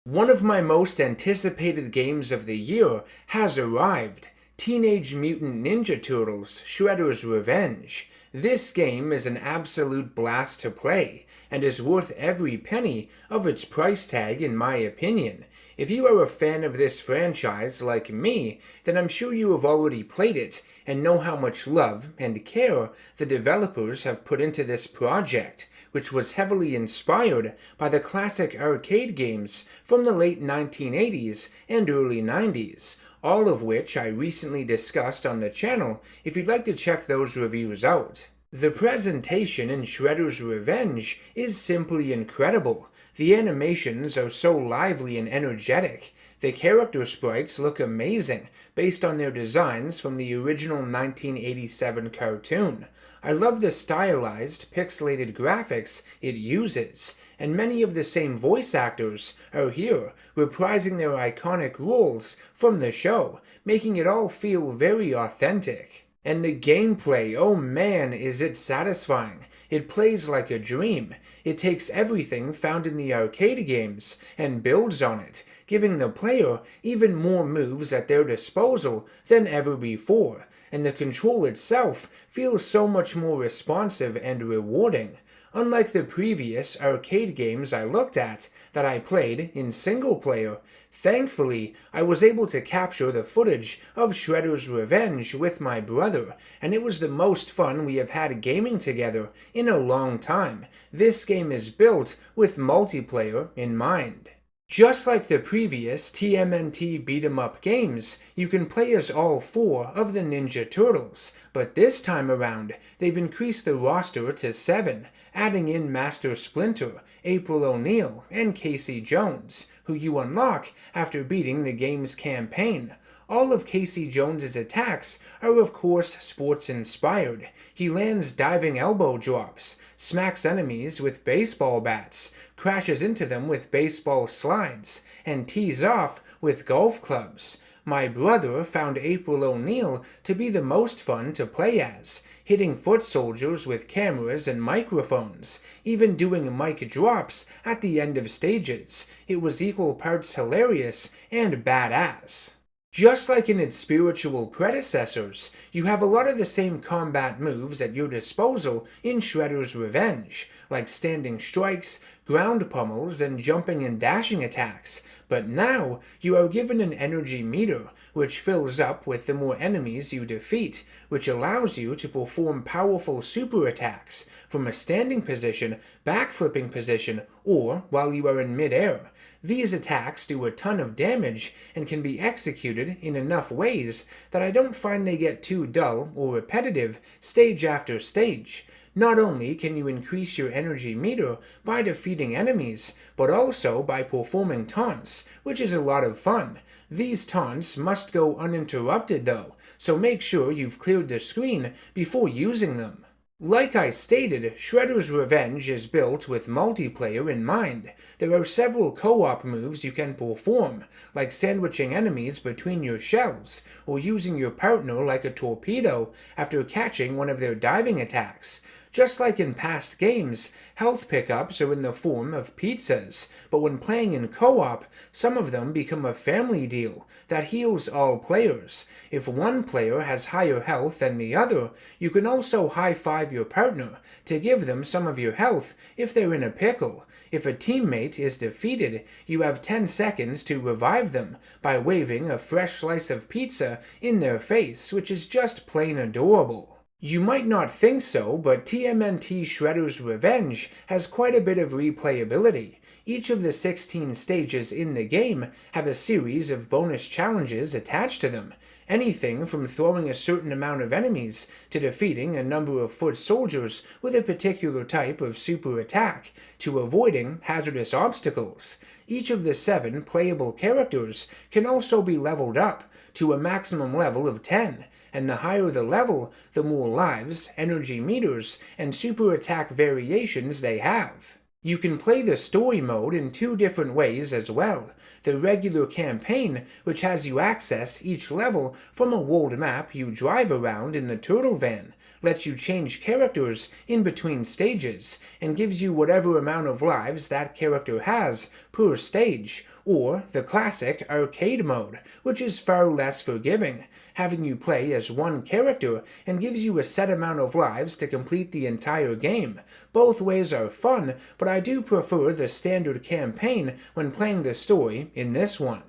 One of my most anticipated games of the year has arrived. Teenage Mutant Ninja Turtles Shredder's Revenge. This game is an absolute blast to play, and is worth every penny of its price tag in my opinion. If you are a fan of this franchise like me, then I'm sure you have already played it and know how much love and care the developers have put into this project, which was heavily inspired by the classic arcade games from the late 1980s and early 90s, all of which I recently discussed on the channel if you'd like to check those reviews out. The presentation in Shredder's Revenge is simply incredible. The animations are so lively and energetic. The character sprites look amazing, based on their designs from the original 1987 cartoon. I love the stylized, pixelated graphics it uses, and many of the same voice actors are here, reprising their iconic roles from the show, making it all feel very authentic. And the gameplay, oh man, is it satisfying. It plays like a dream. It takes everything found in the arcade games and builds on it, giving the player even more moves at their disposal than ever before, and the control itself feels so much more responsive and rewarding. Unlike the previous arcade games I looked at that I played in single player, thankfully I was able to capture the footage of Shredder's Revenge with my brother, and it was the most fun we have had gaming together in a long time. This game is built with multiplayer in mind. Just like the previous TMNT beat-em-up games, you can play as all four of the Ninja Turtles, but this time around, they've increased the roster to 7, adding in Master Splinter, April O'Neil, and Casey Jones, who you unlock after beating the game's campaign. All of Casey Jones's attacks are of course sports-inspired. He lands diving elbow drops, smacks enemies with baseball bats, crashes into them with baseball slides, and tees off with golf clubs. My brother found April O'Neil to be the most fun to play as, hitting foot soldiers with cameras and microphones, even doing mic drops at the end of stages. It was equal parts hilarious and badass. Just like in its spiritual predecessors, you have a lot of the same combat moves at your disposal in Shredder's Revenge, like standing strikes, ground pummels, and jumping and dashing attacks, but now you are given an energy meter, which fills up with the more enemies you defeat, which allows you to perform powerful super attacks from a standing position, backflipping position, or while you are in midair. These attacks do a ton of damage and can be executed in enough ways that I don't find they get too dull or repetitive stage after stage. Not only can you increase your energy meter by defeating enemies, but also by performing taunts, which is a lot of fun. These taunts must go uninterrupted though, so make sure you've cleared the screen before using them. Like I stated, Shredder's Revenge is built with multiplayer in mind. There are several co-op moves you can perform, like sandwiching enemies between your shells, or using your partner like a torpedo after catching one of their diving attacks. Just like in past games, health pickups are in the form of pizzas, but when playing in co-op, some of them become a family deal that heals all players. If one player has higher health than the other, you can also high-five your partner to give them some of your health if they're in a pickle. If a teammate is defeated, you have 10 seconds to revive them by waving a fresh slice of pizza in their face, which is just plain adorable. You might not think so, but TMNT Shredder's Revenge has quite a bit of replayability. Each of the 16 stages in the game have a series of bonus challenges attached to them. Anything from throwing a certain amount of enemies to defeating a number of foot soldiers with a particular type of super attack, to avoiding hazardous obstacles. Each of the 7 playable characters can also be leveled up to a maximum level of 10. And the higher the level, the more lives, energy meters, and super attack variations they have. You can play the story mode in 2 different ways as well. The regular campaign, which has you access each level from a world map you drive around in the turtle van, lets you change characters in between stages, and gives you whatever amount of lives that character has per stage, or the classic arcade mode, which is far less forgiving, having you play as one character and gives you a set amount of lives to complete the entire game. Both ways are fun, but I do prefer the standard campaign when playing the story in this one.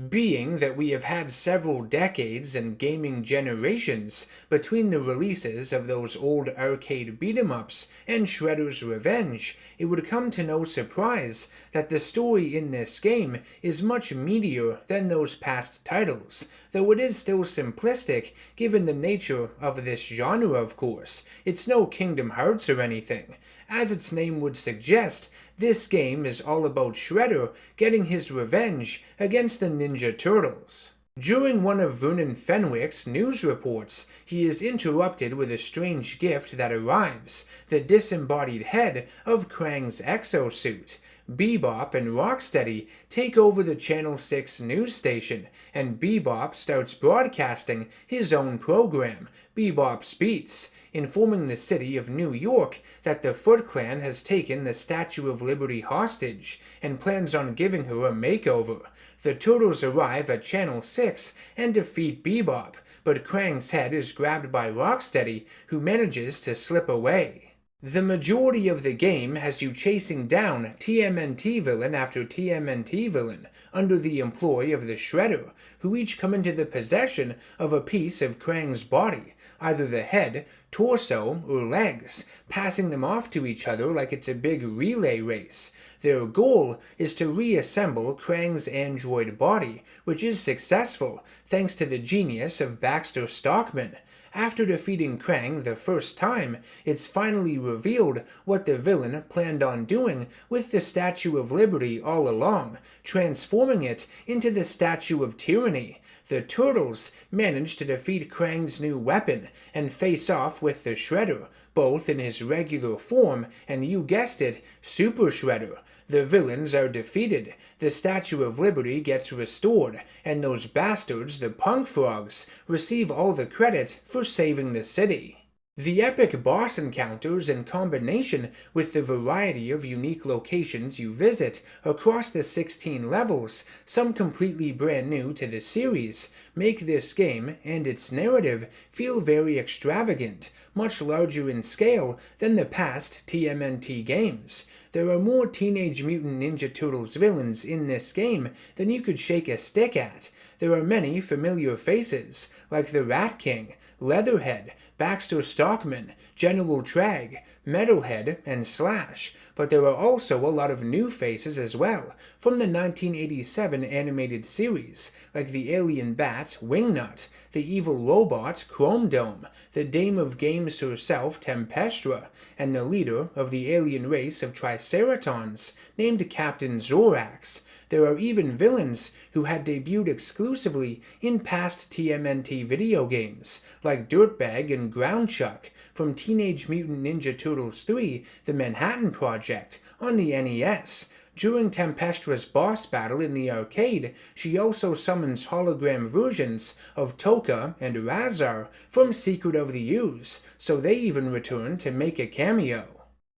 Being that we have had several decades and gaming generations between the releases of those old arcade beat-em-ups and Shredder's Revenge, it would come to no surprise that the story in this game is much meatier than those past titles, though it is still simplistic given the nature of this genre, of course. It's no Kingdom Hearts or anything. As its name would suggest, this game is all about Shredder getting his revenge against the Ninja Turtles. During one of Vernon Fenwick's news reports, he is interrupted with a strange gift that arrives, the disembodied head of Krang's exosuit. Bebop and Rocksteady take over the Channel 6 news station, and Bebop starts broadcasting his own program, Bebop's Beats, informing the city of New York that the Foot Clan has taken the Statue of Liberty hostage and plans on giving her a makeover. The Turtles arrive at Channel 6 and defeat Bebop, but Krang's head is grabbed by Rocksteady, who manages to slip away. The majority of the game has you chasing down TMNT villain after TMNT villain under the employ of the Shredder, who each come into the possession of a piece of Krang's body, either the head, torso, or legs, passing them off to each other like it's a big relay race. Their goal is to reassemble Krang's android body, which is successful thanks to the genius of Baxter Stockman. After defeating Krang the first time, it's finally revealed what the villain planned on doing with the Statue of Liberty all along, transforming it into the Statue of Tyranny. The Turtles manage to defeat Krang's new weapon and face off with the Shredder, both in his regular form and, you guessed it, Super Shredder. The villains are defeated, the Statue of Liberty gets restored, and those bastards, the Punk Frogs, receive all the credit for saving the city. The epic boss encounters in combination with the variety of unique locations you visit across the 16 levels, some completely brand new to the series, make this game and its narrative feel very extravagant, much larger in scale than the past TMNT games. There are more Teenage Mutant Ninja Turtles villains in this game than you could shake a stick at. There are many familiar faces, like the Rat King, Leatherhead, Baxter Stockman, General Trag, Metalhead, and Slash, but there are also a lot of new faces as well, from the 1987 animated series, like the alien bat, Wingnut, the evil robot, Chrome Dome, the Dame of Games herself, Tempestra, and the leader of the alien race of Triceratons, named Captain Zorax. There are even villains who had debuted exclusively in past TMNT video games, like Dirtbag and Groundchuck from Teenage Mutant Ninja Turtles 3, The Manhattan Project, on the NES. During Tempestra's boss battle in the arcade, she also summons hologram versions of Toka and Razar from Secret of the Ooze, so they even return to make a cameo.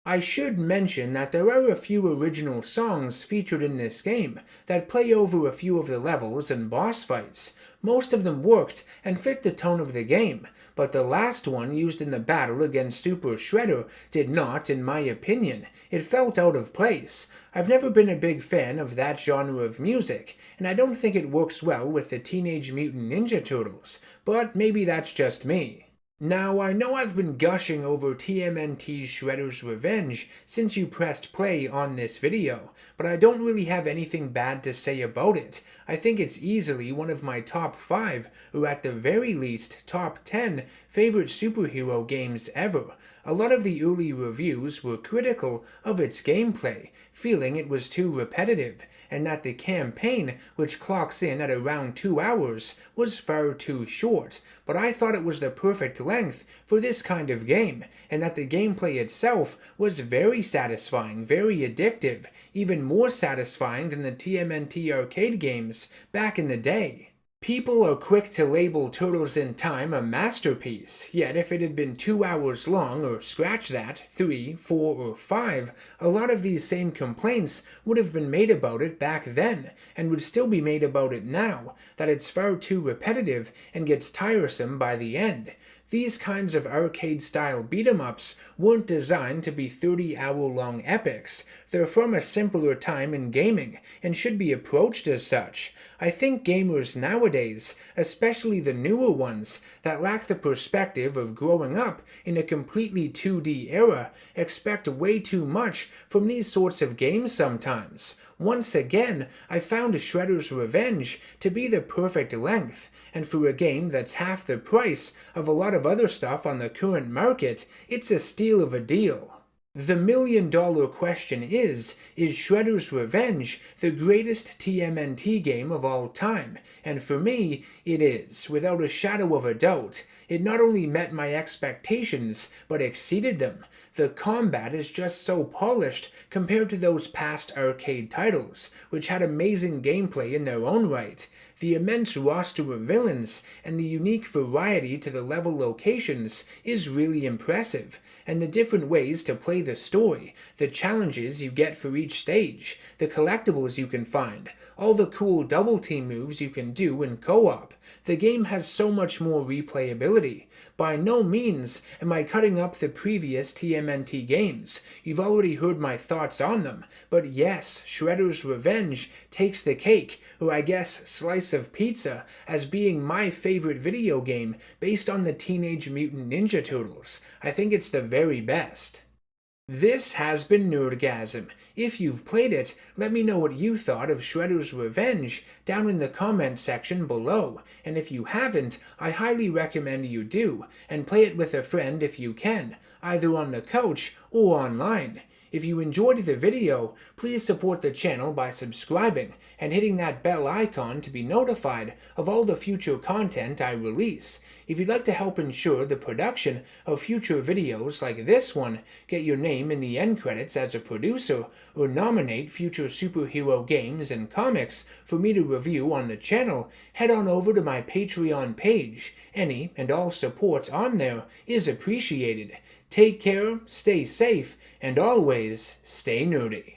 I should mention that there are a few original songs featured in this game that play over a few of the levels and boss fights. Most of them worked and fit the tone of the game, but the last one used in the battle against Super Shredder did not, in my opinion. It felt out of place. I've never been a big fan of that genre of music, and I don't think it works well with the Teenage Mutant Ninja Turtles, but maybe that's just me. Now, I know I've been gushing over TMNT's Shredder's Revenge since you pressed play on this video, but I don't really have anything bad to say about it. I think it's easily one of my top 5, or at the very least top 10, favorite superhero games ever. A lot of the early reviews were critical of its gameplay, feeling it was too repetitive, and that the campaign, which clocks in at around 2 hours, was far too short, but I thought it was the perfect length for this kind of game, and that the gameplay itself was very satisfying, very addictive, even more satisfying than the TMNT arcade games back in the day. People are quick to label Turtles in Time a masterpiece, yet if it had been 2 hours long, or scratch that, 3, 4, or 5, a lot of these same complaints would have been made about it back then, and would still be made about it now, that it's far too repetitive and gets tiresome by the end. These kinds of arcade-style beat-em-ups weren't designed to be 30-hour-long epics. They're from a simpler time in gaming, and should be approached as such. I think gamers nowadays, especially the newer ones, that lack the perspective of growing up in a completely 2D era, expect way too much from these sorts of games sometimes. Once again, I found Shredder's Revenge to be the perfect length, and for a game that's half the price of a lot of other stuff on the current market, it's a steal of a deal. The million-dollar question is Shredder's Revenge the greatest TMNT game of all time? And for me, it is, without a shadow of a doubt. It not only met my expectations, but exceeded them. The combat is just so polished compared to those past arcade titles, which had amazing gameplay in their own right. The immense roster of villains and the unique variety to the level locations is really impressive, and the different ways to play the story, the challenges you get for each stage, the collectibles you can find, all the cool double team moves you can do in co-op. The game has so much more replayability. By no means am I cutting up the previous TMNT games. You've already heard my thoughts on them, but yes, Shredder's Revenge takes the cake, or I guess slice of pizza, as being my favorite video game based on the Teenage Mutant Ninja Turtles. I think it's the very best. This has been NerdGasm. If you've played it, let me know what you thought of Shredder's Revenge down in the comment section below, and if you haven't, I highly recommend you do, and play it with a friend if you can, either on the couch or online. If you enjoyed the video, please support the channel by subscribing and hitting that bell icon to be notified of all the future content I release. If you'd like to help ensure the production of future videos like this one, get your name in the end credits as a producer, or nominate future superhero games and comics for me to review on the channel, head on over to my Patreon page. Any and all support on there is appreciated. Take care, stay safe, and always stay nerdy.